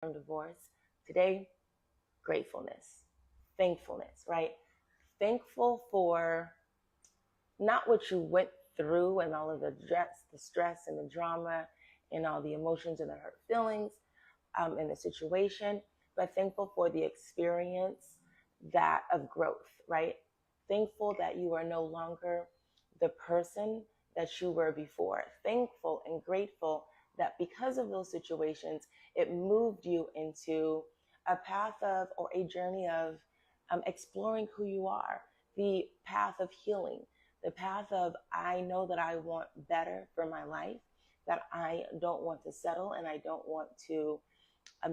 from divorce. Today, gratefulness, thankfulness, right? Thankful for not what you went through and all of the stress and the drama and all the emotions and the hurt feelings in the situation, but thankful for the experience that of growth, right? Thankful that you are no longer the person that you were before. Thankful and grateful that because of those situations, it moved you into a path of or a journey of exploring who you are, the path of healing, the path of I know that I want better for my life, that I don't want to settle and I don't want to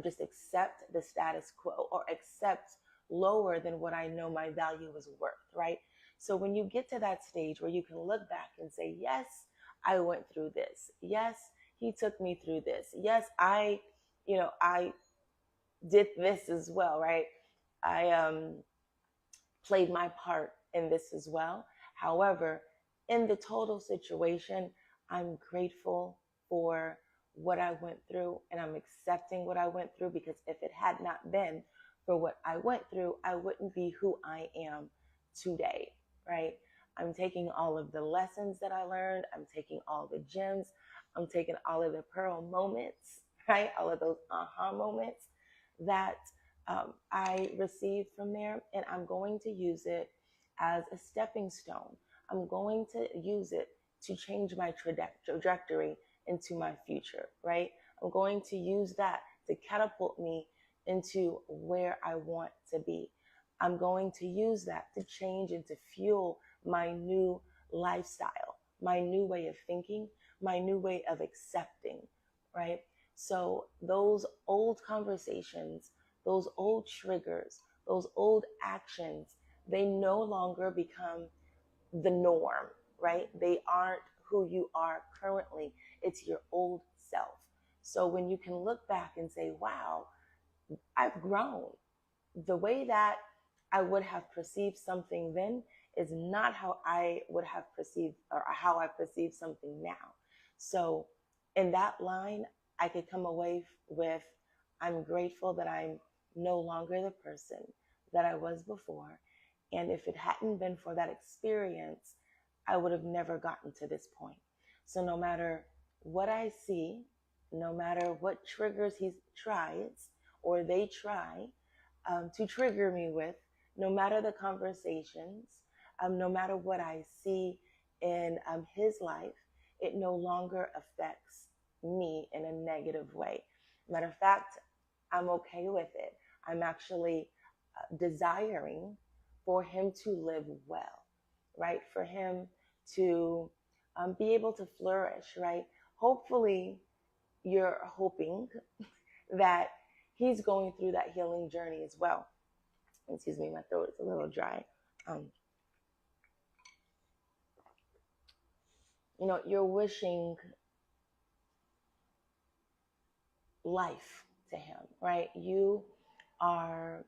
just accept the status quo or accept lower than what I know my value is worth, right? So when you get to that stage where you can look back and say, yes, I went through this. Yes, he took me through this. Yes, I did this as well, right? I played my part in this as well. However, in the total situation, I'm grateful for what I went through and I'm accepting what I went through because if it had not been for what I went through, I wouldn't be who I am today, right? I'm taking all of the lessons that I learned, I'm taking all the gems, I'm taking all of the pearl moments, right? All of those aha moments that I received from there, and I'm going to use it as a stepping stone. I'm going to use it to change my trajectory into my future, right? I'm going to use that to catapult me into where I want to be. I'm going to use that to change and to fuel my new lifestyle, my new way of thinking, my new way of accepting, right? So those old conversations, those old triggers, those old actions, they no longer become the norm, right? They aren't who you are currently. It's your old self. So when you can look back and say, wow, I've grown. The way that I would have perceived something then is not how I would have perceived or how I perceive something now. So in that line, I could come away with I'm grateful that I'm no longer the person that I was before. And if it hadn't been for that experience, I would have never gotten to this point. So no matter what I see, no matter what triggers he tries or they try, to trigger me with, no matter the conversations, no matter what I see in his life, it no longer affects me in a negative way. Matter of fact, I'm okay with it. I'm actually desiring for him to live well, right? For him to be able to flourish, right? Hopefully, you're hoping that he's going through that healing journey as well. Excuse me, my throat is a little dry. Um, you're wishing life to him, right? You are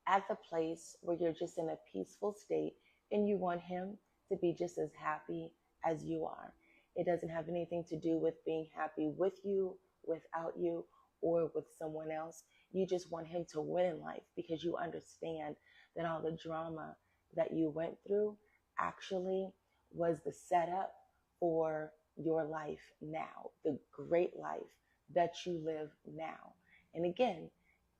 at the place where you're just in a peaceful state and you want him to be just as happy as you are. It doesn't have anything to do with being happy with you, without you, or with someone else. You just want him to win in life because you understand that all the drama that you went through actually was the setup for your life now, the great life that you live now. And again,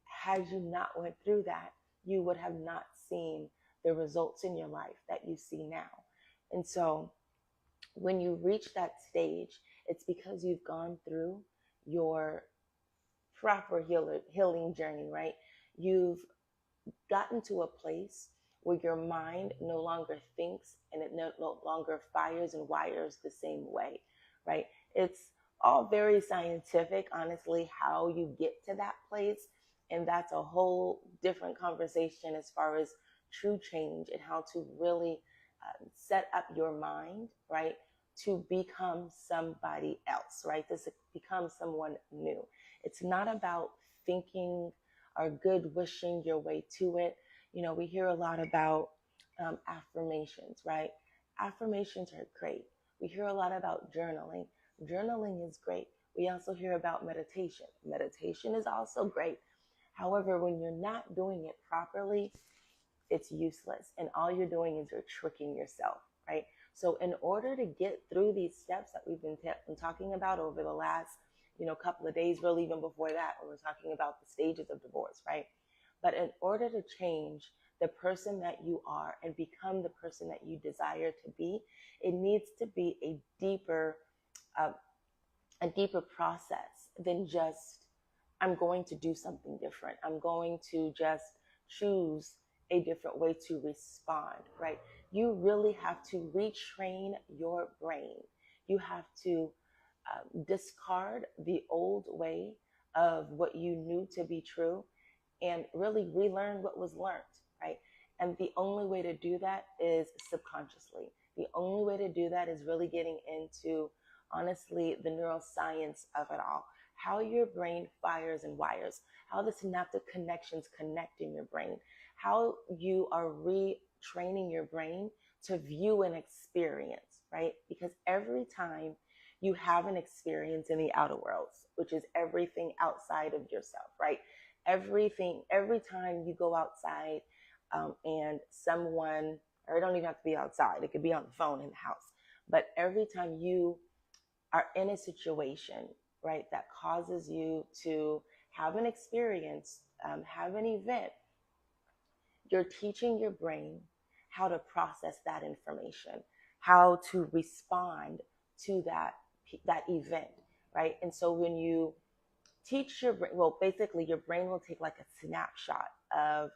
had you not went through that, you would have not seen the results in your life that you see now. And so when you reach that stage, it's because you've gone through your proper healing journey, right? You've gotten to a place where your mind no longer thinks and it no longer fires and wires the same way, right? It's all very scientific, honestly, how you get to that place. And that's a whole different conversation as far as true change and how to really set up your mind, right? To become somebody else, right? To become someone new. It's not about thinking or good wishing your way to it. We hear a lot about affirmations, right? Affirmations are great. We hear a lot about journaling. Journaling is great. We also hear about meditation. Meditation is also great. However, when you're not doing it properly, it's useless. And all you're doing is you're tricking yourself, right? So in order to get through these steps that we've been talking about over the last, couple of days, really even before that, when we're talking about the stages of divorce, right? But in order to change the person that you are and become the person that you desire to be, it needs to be uh, a deeper process than just, I'm going to do something different. I'm going to just choose a different way to respond, right? You really have to retrain your brain. You have to discard the old way of what you knew to be true and really relearn what was learned, right? And the only way to do that is subconsciously. The only way to do that is really getting into, honestly, the neuroscience of it all, how your brain fires and wires, how the synaptic connections connect in your brain, how you are retraining your brain to view an experience, right? Because every time you have an experience in the outer worlds, which is everything outside of yourself, right? Every time you go outside and someone, or it don't even have to be outside, it could be on the phone in the house, but every time you are in a situation, right, that causes you to have an experience, have an event, you're teaching your brain how to process that information, how to respond to that event, right? And so when you teach your brain, well, basically your brain will take like a snapshot of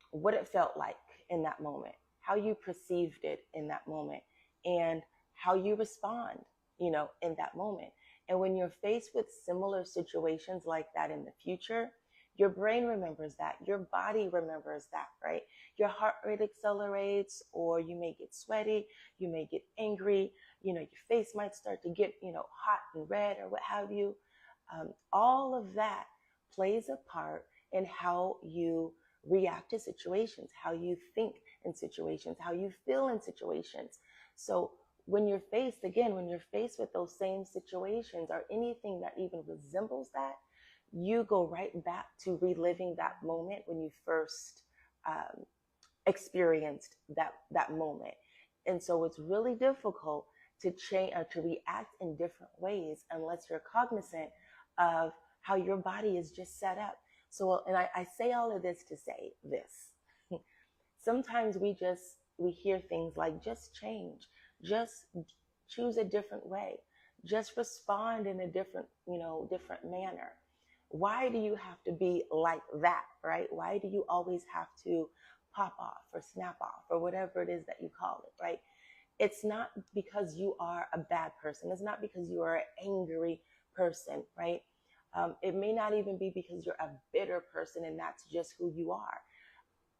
what it felt like in that moment, how you perceived it in that moment, and how you respond, in that moment. And when you're faced with similar situations like that in the future, your brain remembers that, your body remembers that, right? Your heart rate accelerates, or you may get sweaty, you may get angry, your face might start to get, hot and red or what have you. All of that plays a part in how you react to situations, how you think in situations, how you feel in situations. So when you're faced with those same situations or anything that even resembles that, you go right back to reliving that moment when you first experienced that moment. And so it's really difficult to change or to react in different ways unless you're cognizant of how your body is just set up. So, and I say all of this to say this. Sometimes we hear things like, just change, just choose a different way, just respond in a different manner. Why do you have to be like that, right? Why do you always have to pop off or snap off or whatever it is that you call it, right? It's not because you are a bad person. It's not because you are an angry person, right? It may not even be because you're a bitter person and that's just who you are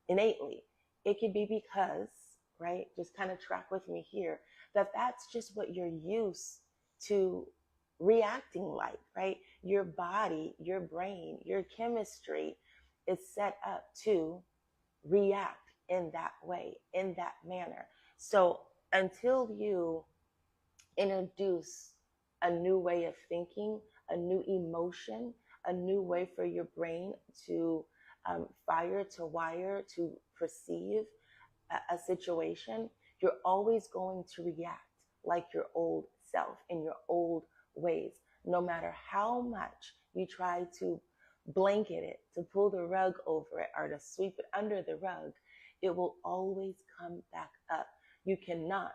innately. It could be because, right, just kind of track with me here, that's just what you're used to reacting like, right? Your body, your brain, your chemistry is set up to react in that way, in that manner. So until you introduce a new way of thinking, a new emotion, a new way for your brain to fire, to wire, to perceive a situation, you're always going to react like your old self in your old ways. No matter how much you try to blanket it, to pull the rug over it, or to sweep it under the rug, it will always come back up. You cannot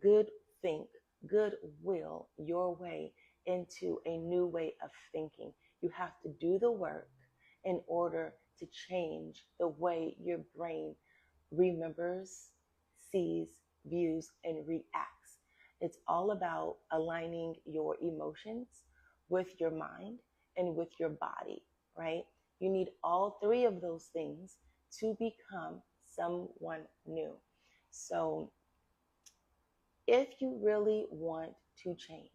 good think, good will your way into a new way of thinking. You have to do the work in order to change the way your brain remembers, sees, views, and reacts. It's all about aligning your emotions with your mind and with your body, right? You need all three of those things to become someone new. So if you really want to change,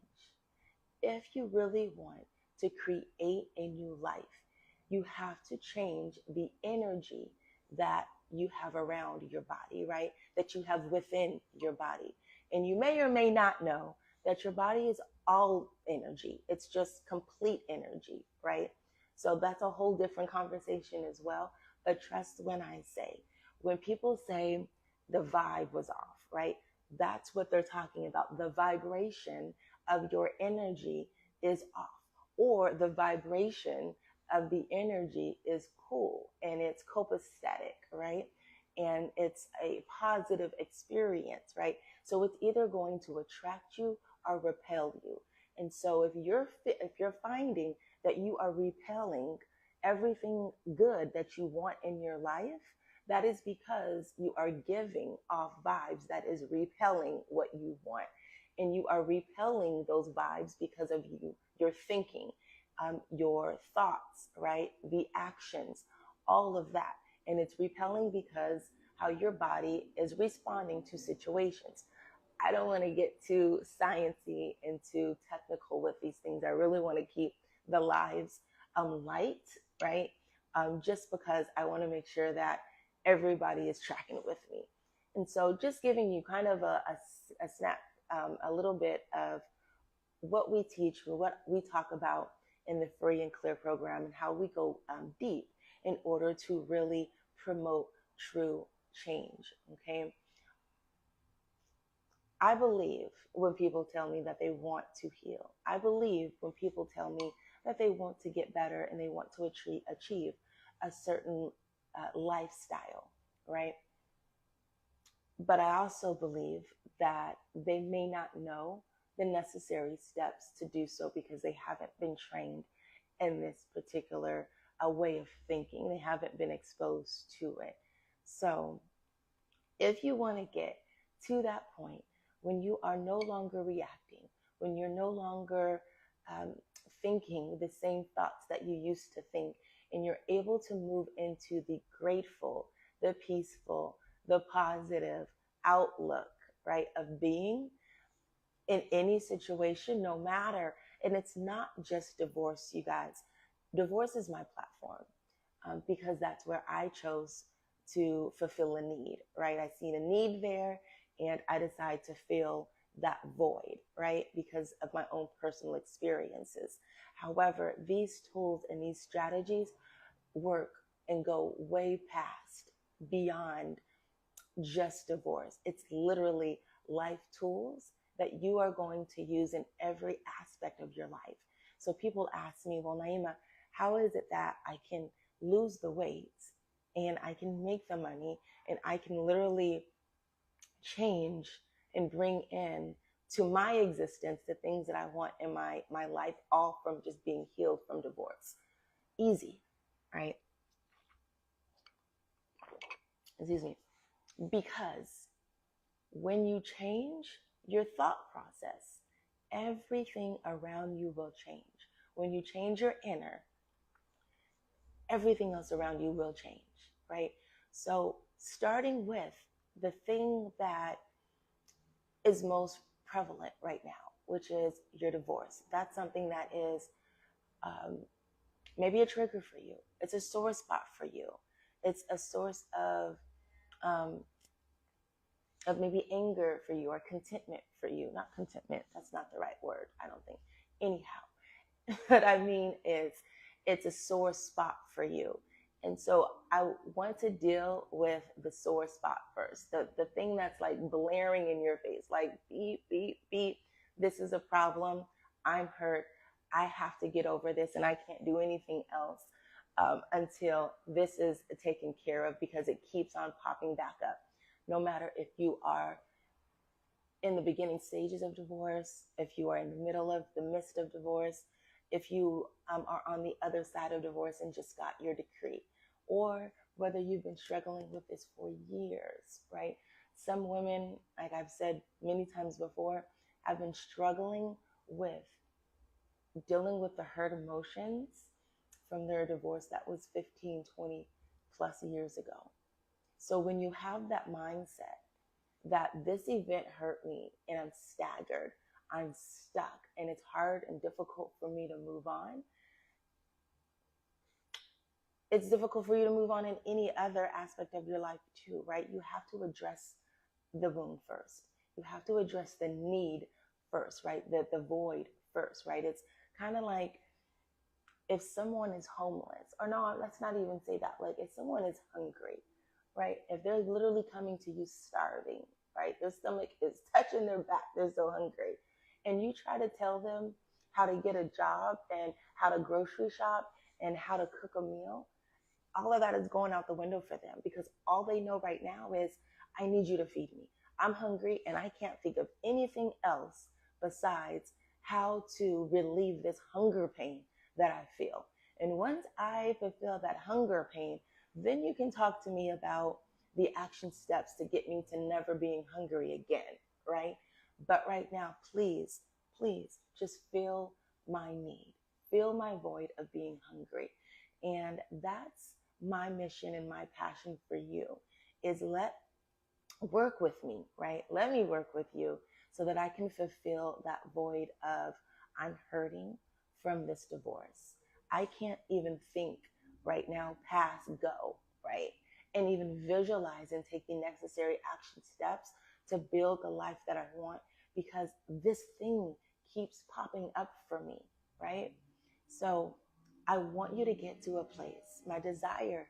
if you really want to create a new life, you have to change the energy that you have around your body, right? That you have within your body. And you may or may not know that your body is all energy. It's just complete energy, right? So that's a whole different conversation as well. But trust when people say the vibe was off, right? That's what they're talking about. The vibration of your energy is off, or the vibration of the energy is cool and it's copacetic, right? And it's a positive experience, right? So it's either going to attract you or repel you. And so if you're finding that you are repelling everything good that you want in your life, that is because you are giving off vibes that is repelling what you want. And you are repelling those vibes because of your thinking, your thoughts, right? The actions, all of that. And it's repelling because how your body is responding to situations. I don't want to get too sciencey and too technical with these things. I really want to keep the lives light, right? Just because I want to make sure that everybody is tracking with me. And so just giving you kind of a snap, a little bit of what we teach, what we talk about in the Free and Clear program, and how we go deep in order to really promote true change. Okay. I believe when people tell me that they want to heal. I believe when people tell me that they want to get better and they want to achieve a certain lifestyle, right? But I also believe that they may not know the necessary steps to do so because they haven't been trained in this particular way of thinking. They haven't been exposed to it. So if you want to get to that point when you are no longer reacting, when you're no longer thinking the same thoughts that you used to think, and you're able to move into the grateful, the peaceful, the positive outlook, right, of being in any situation, no matter. And it's not just divorce, you guys. Divorce is my platform because that's where I chose to fulfill a need, right? I seen a need there and I decided to fill that void, right? Because of my own personal experiences. However, these tools and these strategies work and go way past, beyond just divorce. It's literally life tools that you are going to use in every aspect of your life. So people ask me, well, Naima, how is it that I can lose the weight and I can make the money and I can literally change and bring in to my existence the things that I want in my life, all from just being healed from divorce? Easy, right? Excuse me. Because when you change your thought process, everything around you will change. When you change your inner, everything else around you will change, right? So starting with the thing that is most prevalent right now, which is your divorce. That's something that is maybe a trigger for you. It's a sore spot for you. It's a source um, of maybe anger for you or contentment for you. Not contentment, that's not the right word, I don't think. Anyhow, what I mean is it's a sore spot for you. And so I want to deal with the sore spot first. The thing that's like blaring in your face, like beep, beep, beep. This is a problem. I'm hurt. I have to get over this and I can't do anything else until this is taken care of, because it keeps on popping back up. No matter if you are in the beginning stages of divorce, if you are in the middle of the midst of divorce, if you are on the other side of divorce and just got your decree, or whether you've been struggling with this for years, right? Some women, like I've said many times before, have been struggling with dealing with the hurt emotions from their divorce that was 15, 20 plus years ago. So when you have that mindset that this event hurt me and I'm staggered, I'm stuck, and it's hard and difficult for me to move on, it's difficult for you to move on in any other aspect of your life too, right? You have to address the wound first. You have to address the need first, right? The void first, right? It's kind of like if someone is homeless, or no, let's not even say that. Like if someone is hungry, right? If they're literally coming to you starving, right? Their stomach is touching their back, they're so hungry. And you try to tell them how to get a job and how to grocery shop and how to cook a meal, all of that is going out the window for them because all they know right now is, I need you to feed me. I'm hungry and I can't think of anything else besides how to relieve this hunger pain that I feel. And once I fulfill that hunger pain, then you can talk to me about the action steps to get me to never being hungry again, right? But right now, please, please just feel my need, feel my void of being hungry. And that's my mission and my passion for you is work with me, right? Let me work with you so that I can fulfill that void of I'm hurting from this divorce. I can't even think right now past go, right? And even visualize and take the necessary action steps to build the life that I want because this thing keeps popping up for me, right? So I want you to get to a place. My desire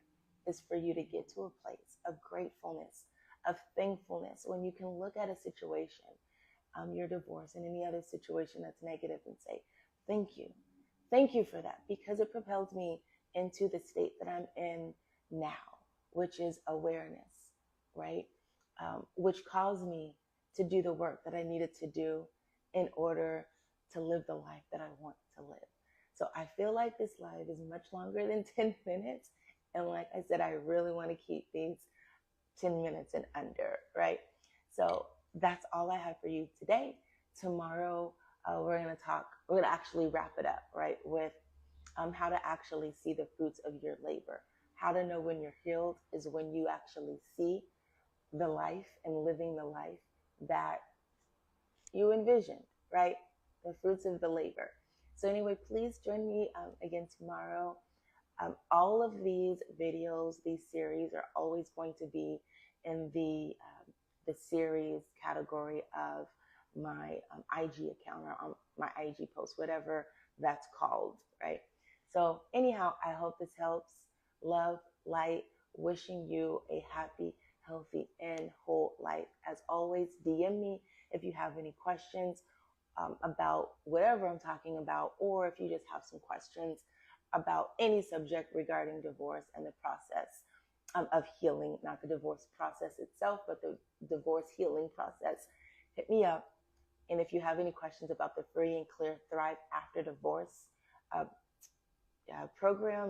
is for you to get to a place of gratefulness, of thankfulness, when you can look at a situation, your divorce and any other situation that's negative and say, thank you. Thank you for that because it propelled me into the state that I'm in now, which is awareness, right? Which caused me to do the work that I needed to do in order to live the life that I want to live. So I feel like this live is much longer than 10 minutes. And like I said, I really want to keep these 10 minutes and under, right? So that's all I have for you today. Tomorrow, we're going to actually wrap it up, right? With how to actually see the fruits of your labor. How to know when you're healed is when you actually see the life and living the life that you envisioned, right? The fruits of the labor. So anyway, please join me again tomorrow. All of these videos, these series are always going to be in the series category of my IG account or on my IG post, whatever that's called, right? So anyhow, I hope this helps. Love, light, wishing you a happy, healthy, and whole life. As always, DM me if you have any questions about whatever I'm talking about, or if you just have some questions about any subject regarding divorce and the process of healing, not the divorce process itself, but the divorce healing process, hit me up. And if you have any questions about the Free and Clear Thrive After Divorce program